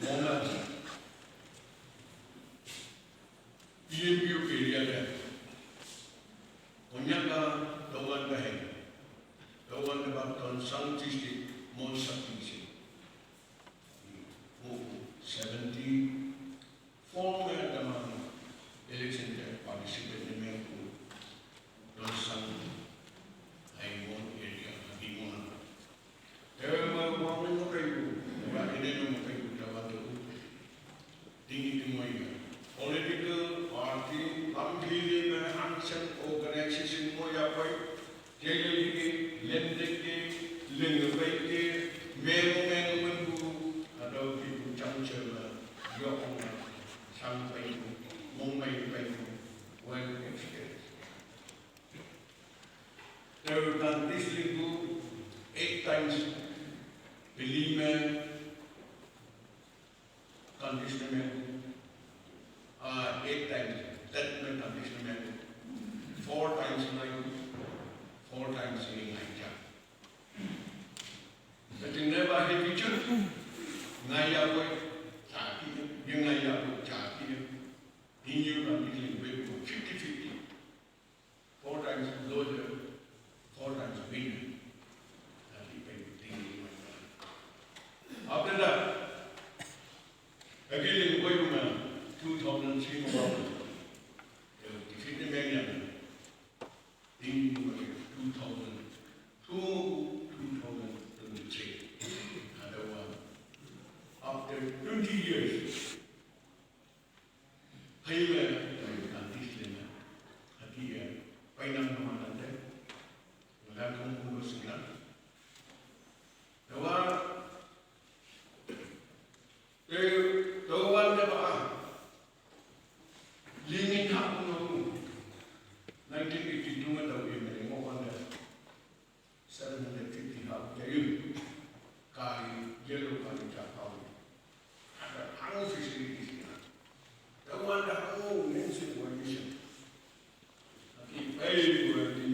Mona, PMU area, Onyaka, the one behind, the one about Consang District, Monsa District. 74 election participate in the Consang Haimon area, Himona. There were one more people, political party, Lampi, Hansen, organization, Moyapai, Jelly, Lendeke, Lingawake, Mero, Adult people, Chanchella, Yokona, Champagne, Mumbai, well experienced. They have done this legal 8 times, believe me, conditional 8 times, settlement conditional 4 times in Nairobi, 4 times in Nigeria. But in never had picture, Naya Chaki, Yunaya Chaki, he knew conditional 50-50. 4 times loader, 4 times winner. After that, again in Wayman, 2003 November, defeated Mania. In 2002, 2023. After 20 years, Haile Kandishlina, Hakia, Painam Namanande, Lakum Kumusina. The one that Leaning up 1982 when the women more on 750 up there you Kai yellow Kali Japao. How facilities the one that all mentioned condition. Okay, very well in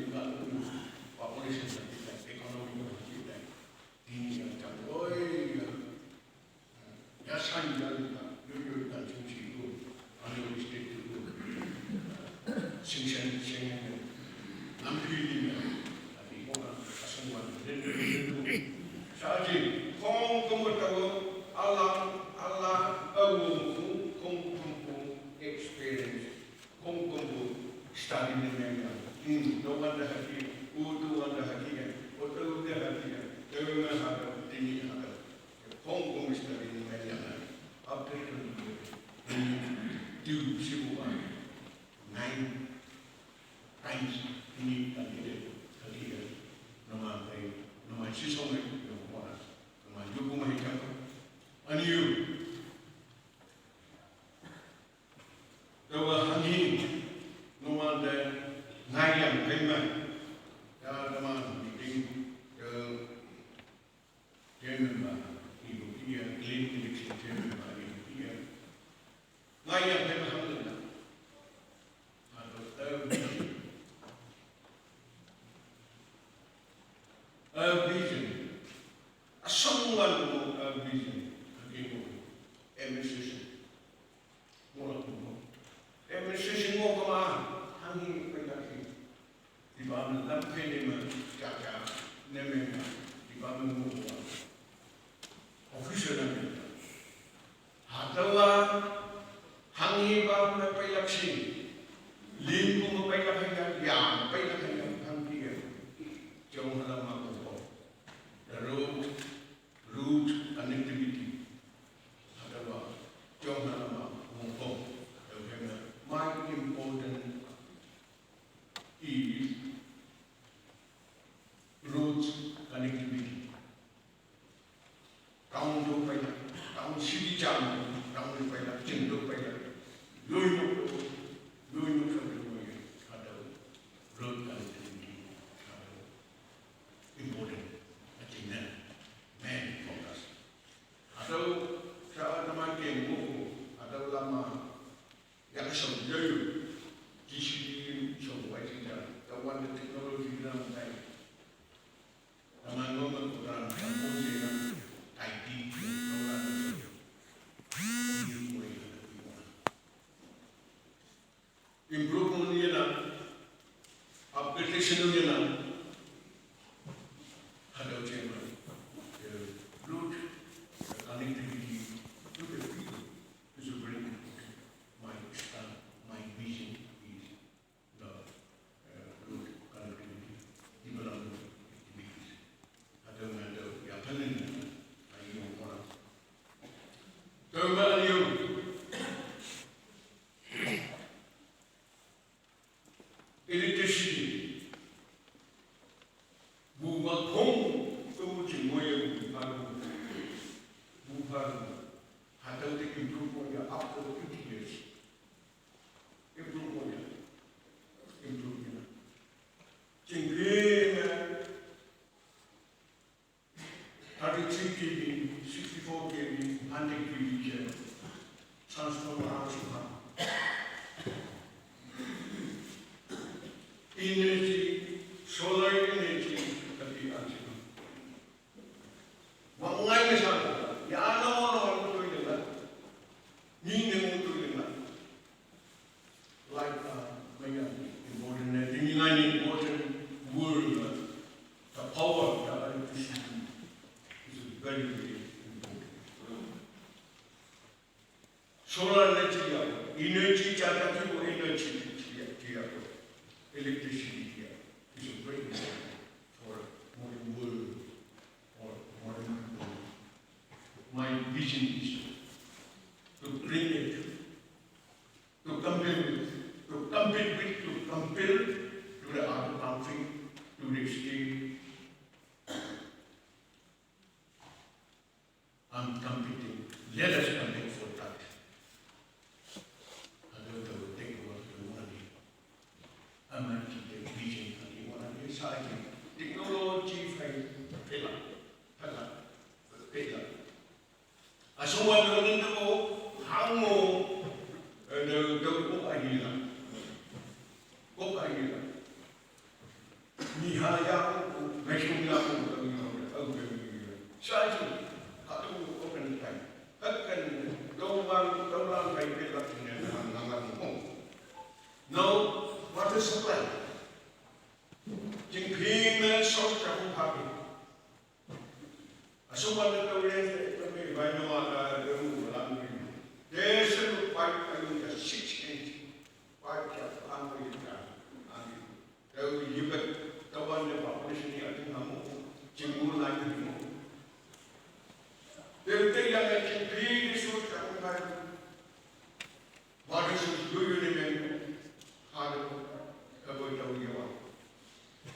population economy in Jamboy. Yes, I'm done. You can choose you on state to go. Sing, I'm feeling I think one someone didn't Saji, Allah, experience, study the memory. No wonder happy, who do wonder happy, what do they happy, they will have a thing. Hong Kong study in Mariana, after 20 years, 9 times in the candidate, 30 years, no man, no man, she's only one, no man, you go my temple, and you. There were hanging, no one there, 9 young payment, the man, meeting, German, here, Glen Election German, here. 9 young payment, a vision, someone who a vision, administration. Administration more come on, hanging by that thing. Department Lampedima, Jaja, Nemena, Department Mova, official Nemena. Hatawa, hanging by my Paylaxi, Limbo Paylaxi, Yam, Paylaxi, Hampier, John the route, connectivity. Hatawa, John Halama, my important is roads connectivity. Town to Payla, town city jam, town to Payla, Chin to Payla, Luino from the way, road connectivity. Important. I think that man focus. Atau saat teman kemu, atau lama yang sebelum kisi semua tidak, kawan technologi dalam time. Teman-teman Wakong tu cimoy baru bukan atau the improvement after 50 years. Improvement. Cingkring 33 kb, 64 kb, 100 kb transformation. Energy, solar energy, tapi answer. Mangai misalnya, ya orang tu ini lah, ni tu ini lah. Like in modern world, the power of the electricity is very, very important. Solar energy, chargeable energy, electricity here is very important for modern world or modern people. My vision is to bring it, to compare to the other country, to the state. I'm competing. Let us compete for that. Technology pela. Semua orang itu hangu kok idea. Nihaya macam saja atau open time. Akan dorang baik pela Now, what is the plan? Jingkring source travel happy. Semua orang itu banyak orang yang there's a pipe in the 6-inch pipe that I'm going to do. You bet the one the population here in Hamu, Jimur like the Hamu. They will take that Jingkring source travel happy. What is it? Do you remember? How to avoid the war?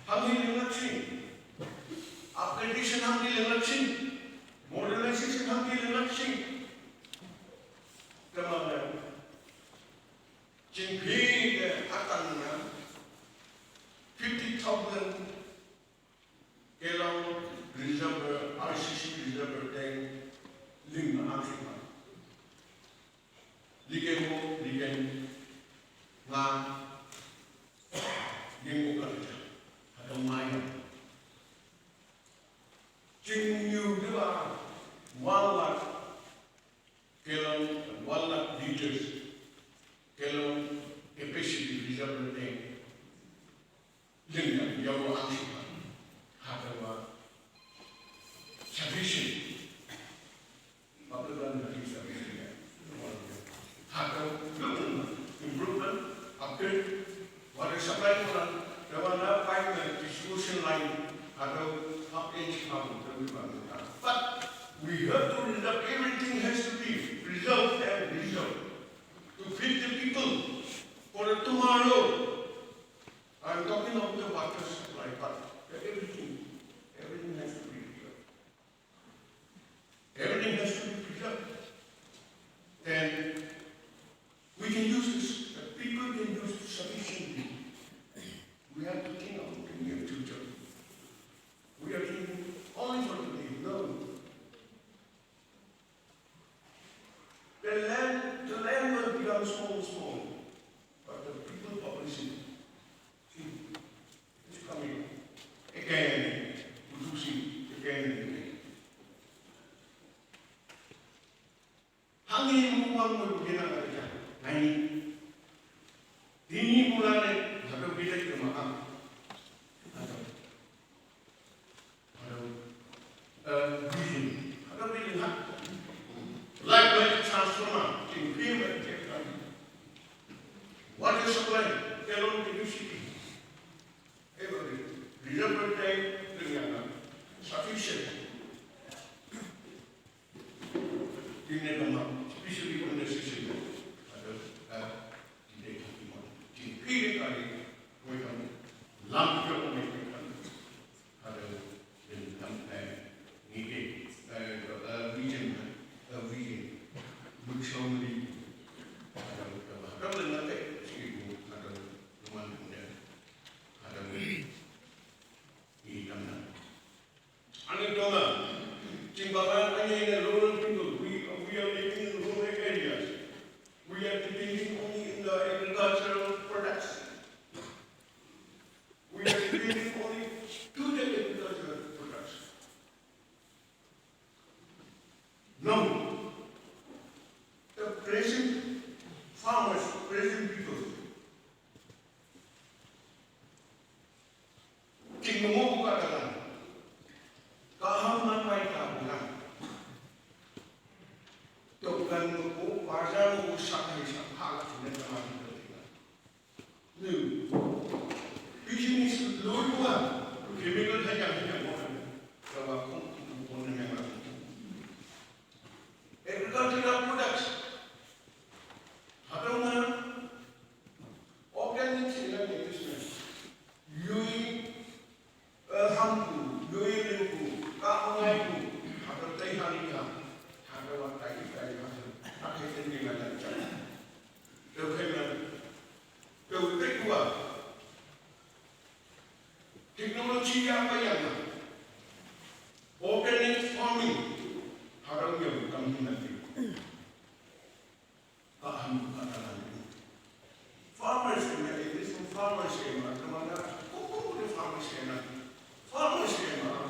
How do you not see? Upgradation, how do you not see? Modernization, how do you not see? Teman-teman, Jingkring akan 50,000 gallon reservoir, RCC reservoir tank, 5 Afrika. Ligen nga limu kerja atau maya. Jingyu dua 1 lakh gallon, 1 lakh liters gallon capacity reservoir tank. Lingga jauh Afrika ada sufficient. Bagaimana dari sufficient? Ada improvement, upgrade, water supply plan, develop pipeline, distribution line, atau up-edge power. But we have to reserve, everything has to be preserved and reserved to feed the people for tomorrow. I'm talking of the water supply, but everything has to be preserved. Everything has to be preserved. Then we can use this. People can use it sufficiently. We have to think of the near future. We are thinking only for today. No. The land will become small, but the people population is coming again, producing again and again. Hangin mo mo ginagawa ngayon. Ini bulan satu bilik kemakan. Vision. Ada bilik nak. Like transformer, Jingkring water supply, along the city. Every reservoir tank dengan sufficient. Ini nama, especially on the system. Jingkring kali, macam lampu yang mereka ada Doma, Jimbaran, and rural people, we are living in rural areas. We are depending only in the agricultural products. We are depending only to the agricultural products. No. The present farmers, present people, tinggal buka dalam, kahaman mereka bukan. Tuhan mu bazar mu sakit hal dengan teman kita. Ni, bisnis luar, chemical hanya bukan. Kalau kamu pun memang. Agricultural products. Atau mana? Organic sila investment. Yui hampu, yui lembu, kaungai ku, atau teh hari kam, atau wakai kai kam, pakai sendiri macam macam. Lepas kedua, teknologi apa yang organic farming, harus yang kami nanti. Paham katakan itu. Farmers kena English, farmers kena kemana? Oh, the farmers kena. Farmers kena.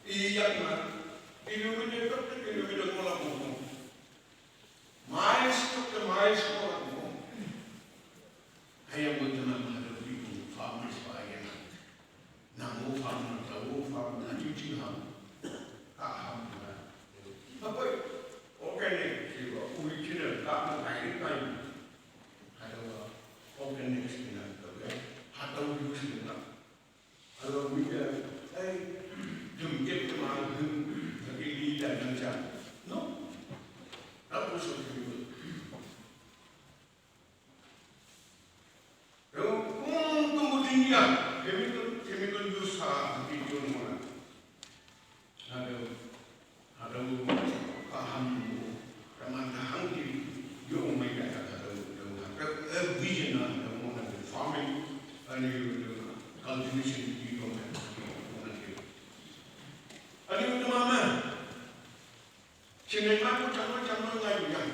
Iya kena. Kilometer ke kilometer kolam mungkin. Miles ke miles kolam mungkin. Ayam bertenang ada ribu farmers bahagian. Namu farmer, tahu farmer, cuci ham. Ham. Apa? Organic. Original, tak mengalir kayu. Ada organik sebenarnya, atau use sebenarnya. Kalau kita, jumpa teman lagi dan macam, no, apa seperti itu. Kemudian, chemical use video mana? Ada paham. Ramandang di yung may kata vision na muna ng farming and yung cultivation di yung muna kayo. Ano yung mama? Sinema ko cama ngayon yan.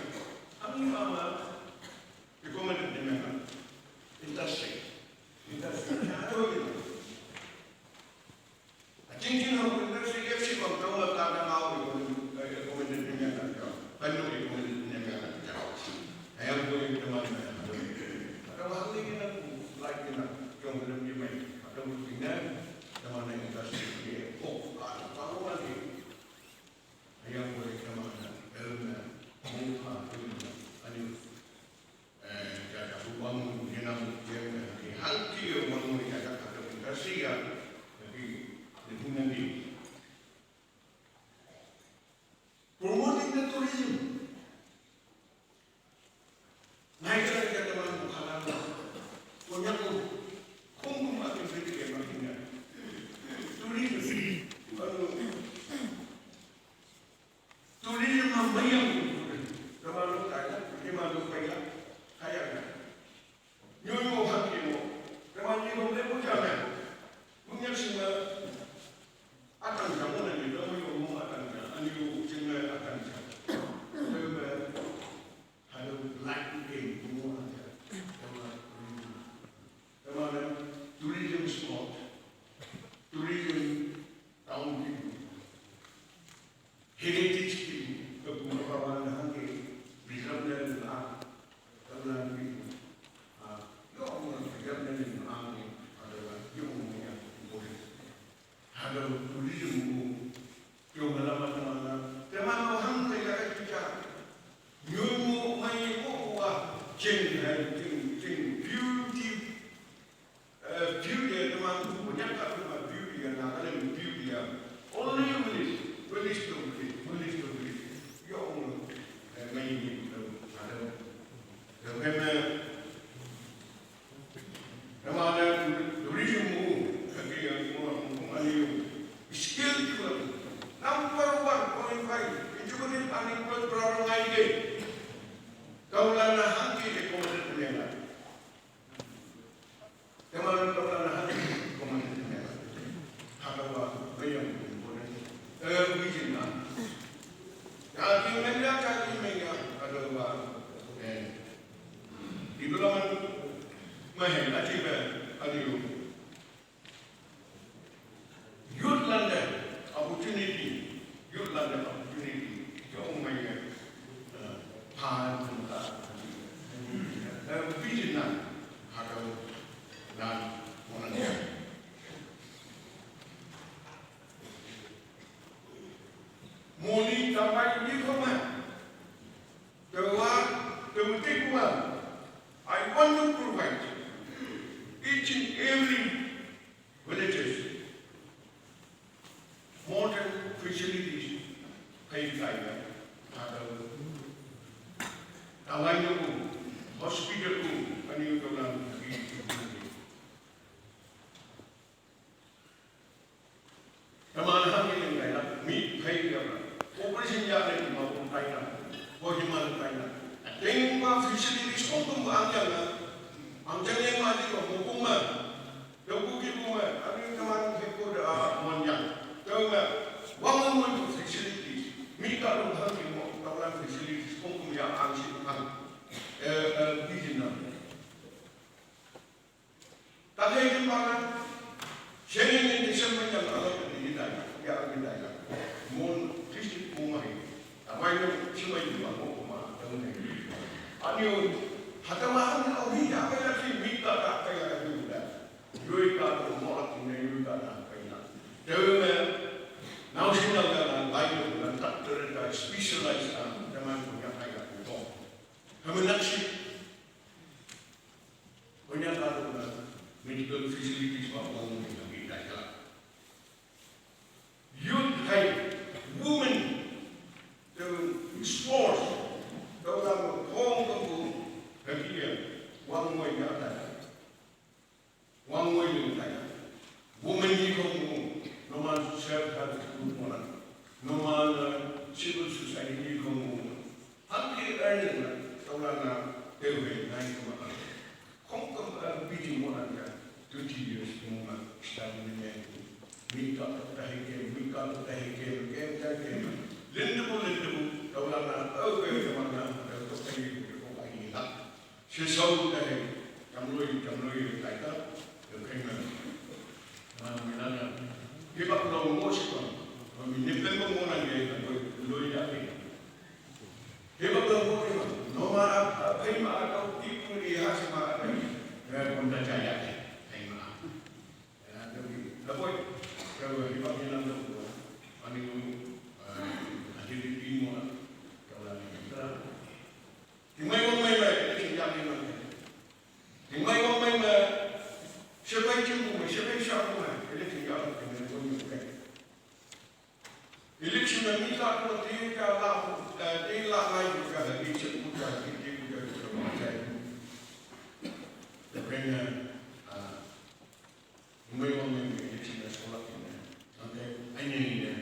Ang yung mama, recommended ni mga industry. Ano yun? At yung industry, FC kung tawag ka na ako yung recommended ni mga Penuh ekonomi negara jauh. Ayam boleh teman saya. Ada hal ini nak like nak yang belum dimai. Ada mungkin teman yang industri dia. Oh, kalau lagi ayam boleh teman muka itu ani jaga uang jenam yang hal dia orang jaga ada industri ya. Jadi nanti promoting the tourism. Naik lagi ke teman bukan punya kung makin sedikit makinnya. Tourism, tourism membayang teman lu kaya, teman lu kaya, kaya kan? Nyonya hakimu, teman ni boleh bukan? Punya semua akan kamu nanti, kamu akan anu cuma akan ada black game semua ada. Teman tourism spot, tourism town people, heritage people, kebukaan hangge, preserve dan teman people. Yo orang preserve dan adalah yo yang boleh. Ada tourism yung alamat teman orang kaya kita yung may kuha beauty teman punya kata beauty yang ada beauty yang only willis to yung may ada teman tourism mo kaya yung skill Morning, somebody give a man. The will take one. I want to provide each and every villages modern facilities paid by them. Hospital and you go down meet pay operation yard in China. Tengok facilities kung ang jangan mati ko hukuman, dokuki hukuman, ano naman heko monyan. Tengok, wangan mo itu facilities, mika lo hati mo kawalan facilities kung kumya ang bijin na. Tapi itu mana? Sering ini Desember yang kalau ini dah, ya ini dah. Mon district mumai, apa yang semua itu mau kumah, tengok. Anu hatamahan au hiya apa lagi mita tak kaya juga. Yoi ka to mo at ne yoi ka na kaya. Dewe now sinal ka na lain na doctor ka specialized ang naman ko yang kaya ko. Kami naksi. Punya ka to na medical facilities pa mo ni kita ka. Youth kay women the sports dalam hong kong kagian wang moy ngata wang moy ngata women ni kong normal self help group mona normal civil society ni kong hangki earning dalam tewe nai koma kong biti mona ka 20 years mona start ni mika tahike lindu dalam mana she saw that Kamloi Taika, the Kingman. Give up no more. I mean, if they don't want to get Loya. Give up the more. No matter Pima, people, he has from the Jaya. The boy, give up in London. I mean, I did it in one. You may want my way, you may want my should I do my should I shop my electric yard and then go to bed. Election and me got what they got they like you got a beach and put out the bring you may want my election as well. Okay, I need